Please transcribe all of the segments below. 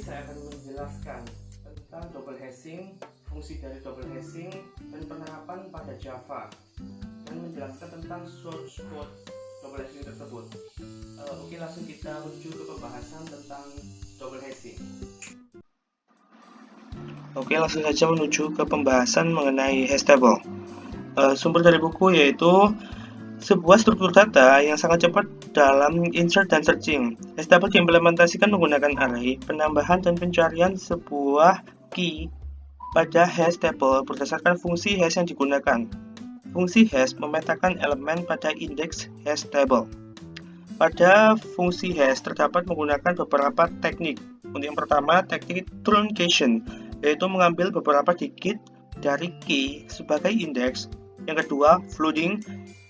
saya akan menjelaskan tentang double hashing, fungsi dari double hashing, dan penerapan pada Java, dan menjelaskan tentang source code double hashing tersebut. Oke, langsung kita menuju ke pembahasan tentang double hashing. Oke, langsung saja menuju ke pembahasan mengenai hash table. Sumber dari buku yaitu sebuah struktur data yang sangat cepat dalam insert dan searching. Hash table diimplementasikan menggunakan array, penambahan dan pencarian sebuah key pada hash table berdasarkan fungsi hash yang digunakan. Fungsi hash memetakan elemen pada indeks hash table. Pada fungsi hash terdapat menggunakan beberapa teknik. Untuk yang pertama, teknik truncation, yaitu mengambil beberapa digit dari key sebagai indeks. Yang kedua, flooding,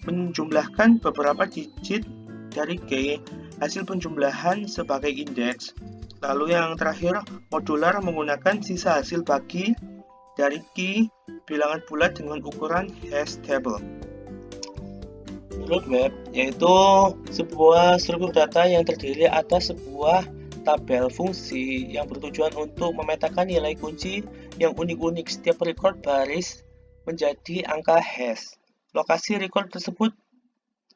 menjumlahkan beberapa digit dari key hasil penjumlahan sebagai indeks. Lalu yang terakhir, modular, menggunakan sisa hasil bagi dari key bilangan bulat dengan ukuran hash table. Roadmap yaitu sebuah struktur data yang terdiri atas sebuah tabel fungsi yang bertujuan untuk memetakan nilai kunci yang unik-unik. Setiap record baris menjadi angka hash. Lokasi record tersebut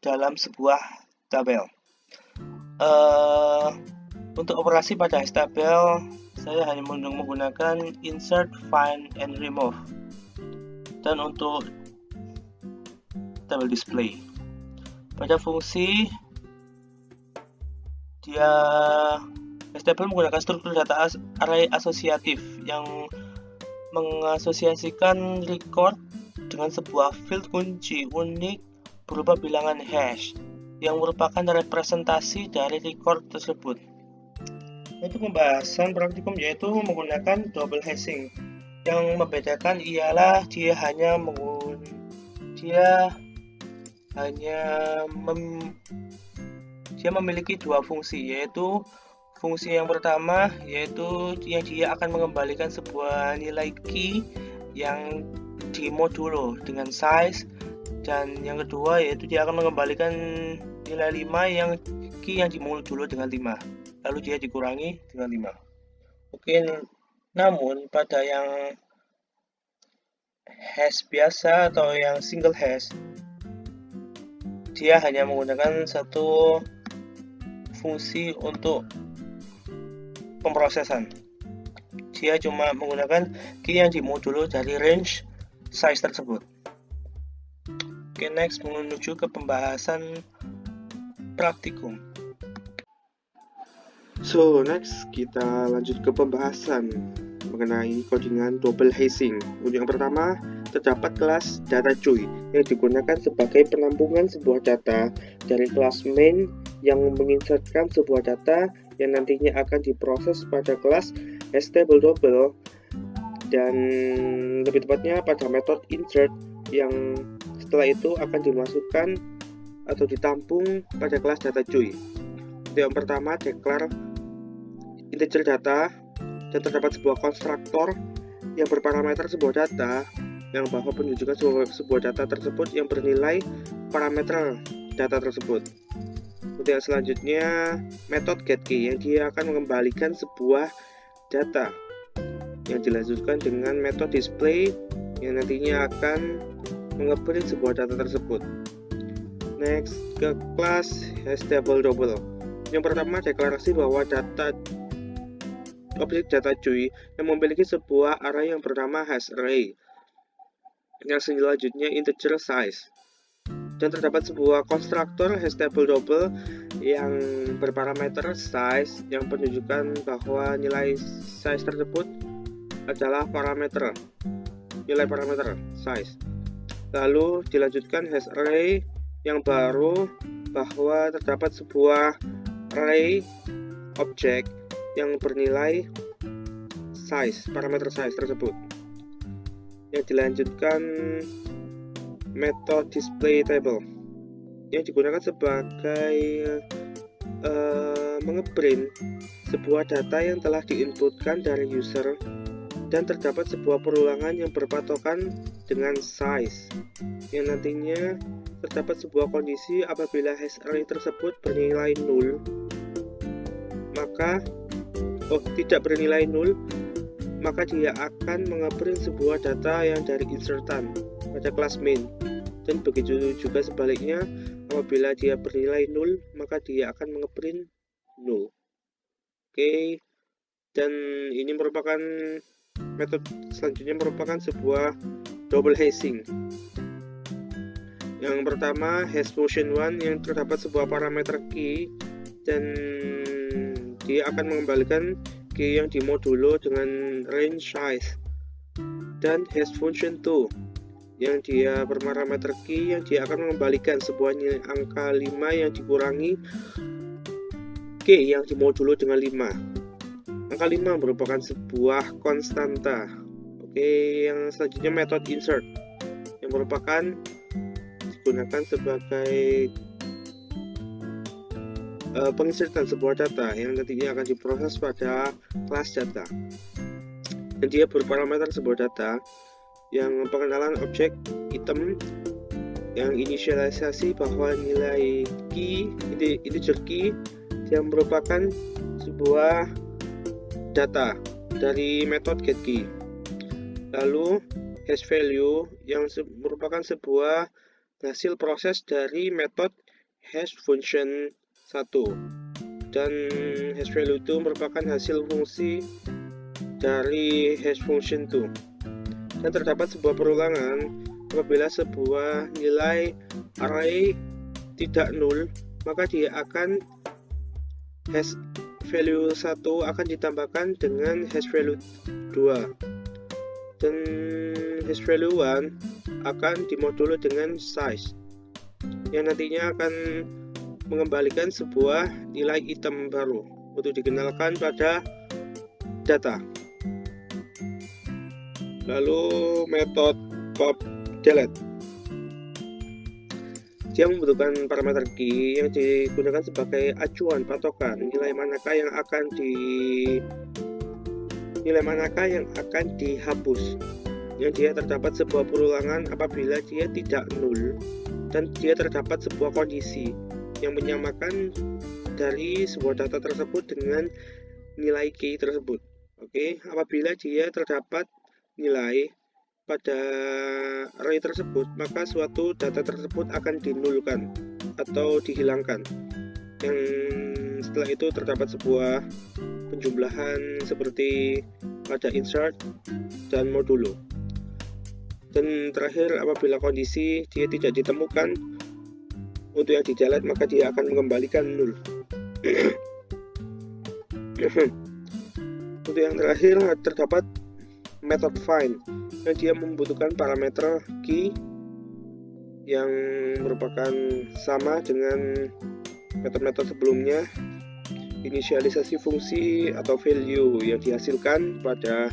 dalam sebuah tabel. Untuk operasi pada hash table, saya hanya menggunakan insert, find, and remove. Dan untuk table display, pada fungsi hash table menggunakan struktur data array asosiatif yang mengasosiasikan record dengan sebuah field kunci unik berupa bilangan hash yang merupakan representasi dari record tersebut. Untuk pembahasan praktikum yaitu menggunakan double hashing. Yang membedakan ialah dia memiliki dua fungsi, yaitu fungsi yang pertama yaitu dia akan mengembalikan sebuah nilai key yang dimodulo dengan size, dan yang kedua yaitu dia akan mengembalikan nilai 5 yang key yang dimodulo dengan 5, lalu dia dikurangi dengan 5. Oke, namun pada yang hash biasa atau yang single hash, dia hanya menggunakan satu fungsi untuk pemrosesan. Dia cuma menggunakan key yang dimodulo dari range size tersebut. Oke, next menuju ke pembahasan praktikum. So next kita lanjut ke pembahasan mengenai codingan double hashing. Untuk yang pertama, terdapat kelas data cuy yang digunakan sebagai penampungan sebuah data dari kelas main yang menginsertkan sebuah data yang nantinya akan diproses pada kelas hash table double, dan lebih tepatnya pada metode insert yang setelah itu akan dimasukkan atau ditampung pada kelas data cuy. Yang pertama, declare integer data, dan terdapat sebuah konstruktor yang berparameter sebuah data yang bahwa penunjukan sebuah data tersebut yang bernilai parameter data tersebut. Untuk yang selanjutnya, metode getKey yang dia akan mengembalikan sebuah data yang dilanjutkan dengan metode display yang nantinya akan mengeprint sebuah data tersebut. Next, ke kelas hash table double. Yang pertama, deklarasi bahwa objek data cuy yang memiliki sebuah array yang bernama hash array. Yang selanjutnya, integer size. Dan terdapat sebuah konstruktor hash table double yang berparameter size yang menunjukkan bahwa nilai size tersebut adalah nilai parameter size. Lalu dilanjutkan hash array yang baru bahwa terdapat sebuah array objek yang bernilai size, parameter size tersebut. Yang dilanjutkan metode display table yang digunakan sebagai mengeprint sebuah data yang telah diinputkan dari user, dan terdapat sebuah perulangan yang berpatokan dengan size yang nantinya terdapat sebuah kondisi apabila hash array tersebut bernilai 0, maka tidak bernilai 0, maka dia akan mengeprint sebuah data yang dari insertan pada kelas main. Dan begitu juga sebaliknya, apabila dia bernilai 0, maka dia akan mengeprint 0. Oke, dan ini merupakan metode selanjutnya merupakan sebuah double hashing. Yang pertama, hash function 1 yang terdapat sebuah parameter key dan dia akan mengembalikan key yang dimodulo dengan range size. Dan hash function 2 yang dia berparameter key yang dia akan mengembalikan sebuah angka 5 yang dikurangi key yang dimodulo dengan 5. Angka 5 merupakan sebuah konstanta. Oke, yang selanjutnya metode insert yang merupakan digunakan sebagai penginsertan sebuah data yang nantinya akan diproses pada kelas data. Dan dia berparameter sebuah data yang pengenalan objek item yang inisialisasi bahwa nilai key, integer key yang merupakan sebuah data dari metode getKey. Lalu hash value yang merupakan sebuah hasil proses dari metode hash function 1. Dan hash value itu merupakan hasil fungsi dari hash function 2. Dan terdapat sebuah perulangan apabila sebuah nilai array tidak 0, maka dia akan hash value 1 akan ditambahkan dengan hash value 2 dan hash value 1 akan dimodulo dengan size yang nantinya akan mengembalikan sebuah nilai item baru untuk dikenalkan pada data. Lalu metode pop delete, dia membutuhkan parameter key yang digunakan sebagai acuan patokan nilai manakah yang akan dihapus. Yang dia terdapat sebuah perulangan apabila dia tidak 0 dan dia terdapat sebuah kondisi yang menyamakan dari sebuah data tersebut dengan nilai key tersebut. Oke, apabila dia terdapat nilai pada array tersebut, maka suatu data tersebut akan dinulkan atau dihilangkan. Yang setelah itu terdapat sebuah penjumlahan seperti pada insert dan modulo. Dan terakhir, apabila kondisi dia tidak ditemukan untuk yang di-delete, maka dia akan mengembalikan 0. Untuk yang terakhir terdapat method find yang dia membutuhkan parameter key yang merupakan sama dengan metode-metode sebelumnya, inisialisasi fungsi atau value yang dihasilkan pada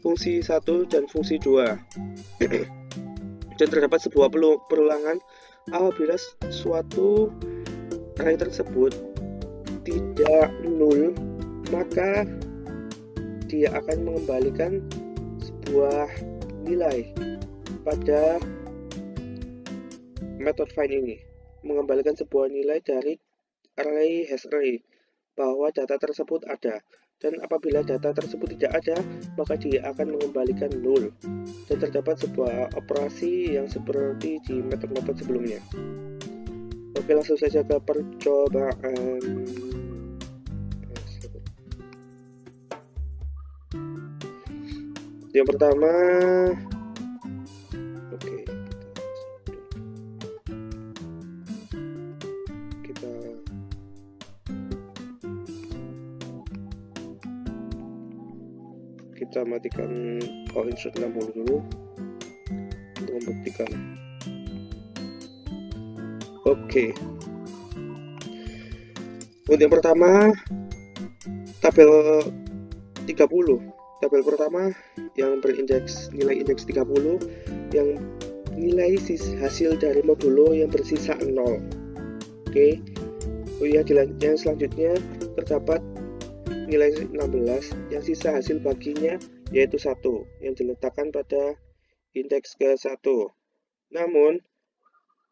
fungsi 1 dan fungsi 2. Dan terdapat sebuah perulangan apabila suatu array tersebut tidak 0, maka dia akan mengembalikan sebuah nilai pada metode find ini, mengembalikan sebuah nilai dari array hash array bahwa data tersebut ada, dan apabila data tersebut tidak ada, maka dia akan mengembalikan 0. Dan terdapat sebuah operasi yang seperti di metode-metode sebelumnya. Oke, langsung saja ke percobaan. Yang pertama, oke, kita matikan insert 60 dulu untuk membuktikan. Oke. Untuk yang pertama, tabel 30. Tabel pertama yang berindeks nilai indeks 30 yang nilai hasil dari modulo yang bersisa 0. Oke. Yang selanjutnya terdapat nilai 16 yang sisa hasil baginya yaitu 1 yang diletakkan pada indeks ke-1. Namun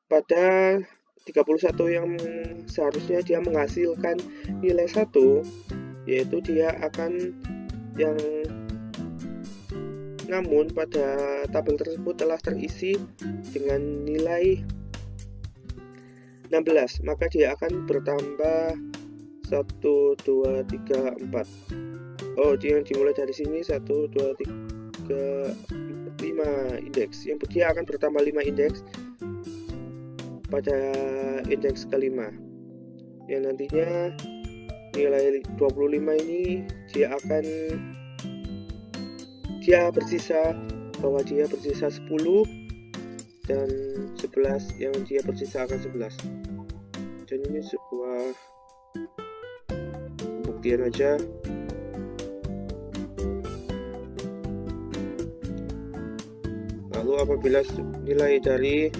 pada 31 yang seharusnya dia menghasilkan nilai 1, yaitu dia akan yang namun pada tabel tersebut telah terisi dengan nilai 16, maka dia akan bertambah 1, 2, 3, 4. Oh, yang dimulai dari sini 1, 2, 3, 5 indeks. Yang dia akan bertambah 5 indeks pada indeks kelima. Yang nantinya nilai 25 ini dia bersisa 10 dan 11 yang dia bersisa akan 11. Dan ini sebuah pembuktian aja. Lalu apabila nilai dari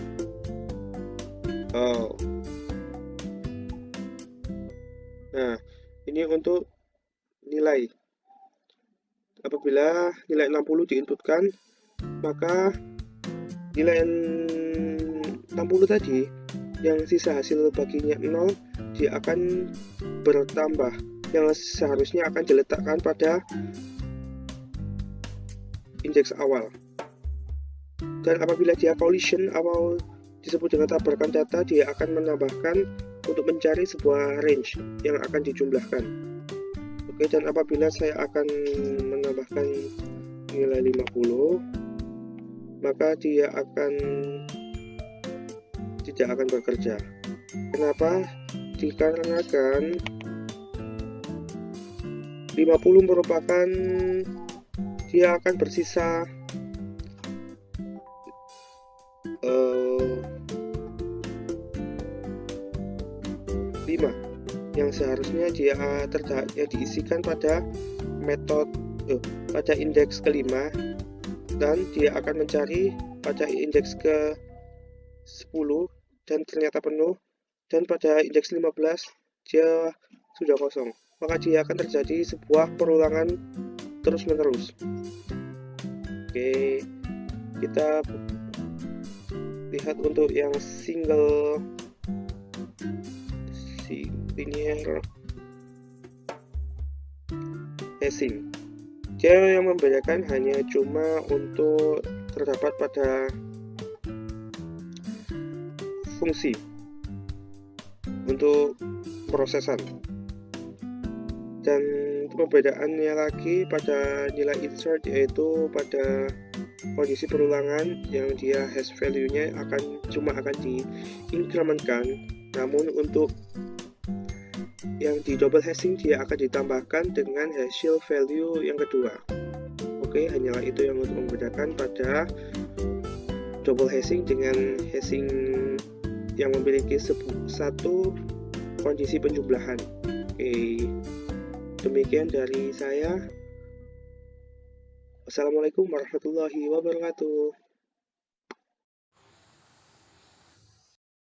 nah, ini untuk nilai. Apabila nilai 60 diinputkan, maka nilai 60 tadi yang sisa hasil baginya 0 dia akan bertambah, yang seharusnya akan diletakkan pada indeks awal. Dan apabila dia collision atau disebut dengan tabrakan data, dia akan menambahkan untuk mencari sebuah range yang akan dijumlahkan. Oke, dan apabila saya akan menambahkan nilai 50, maka dia tidak akan bekerja. Kenapa? Dikarenakan 50 merupakan dia akan bersisa 5 yang seharusnya dia diisikan pada pada indeks kelima, dan dia akan mencari pada indeks ke 10 dan ternyata penuh, dan pada indeks 15 dia sudah kosong, maka dia akan terjadi sebuah perulangan terus menerus. Oke, kita lihat untuk yang single linear hasing. Dia yang membedakan hanya cuma untuk terdapat pada fungsi untuk prosesan, dan perbedaannya lagi pada nilai insert, yaitu pada kondisi perulangan yang dia hash value-nya akan diinkrementkan, namun untuk yang di double hashing dia akan ditambahkan dengan hash value yang kedua. Oke, hanyalah itu yang untuk membedakan pada double hashing dengan hashing yang memiliki satu kondisi penjumlahan. Oke, demikian dari saya. Wassalamualaikum warahmatullahi wabarakatuh.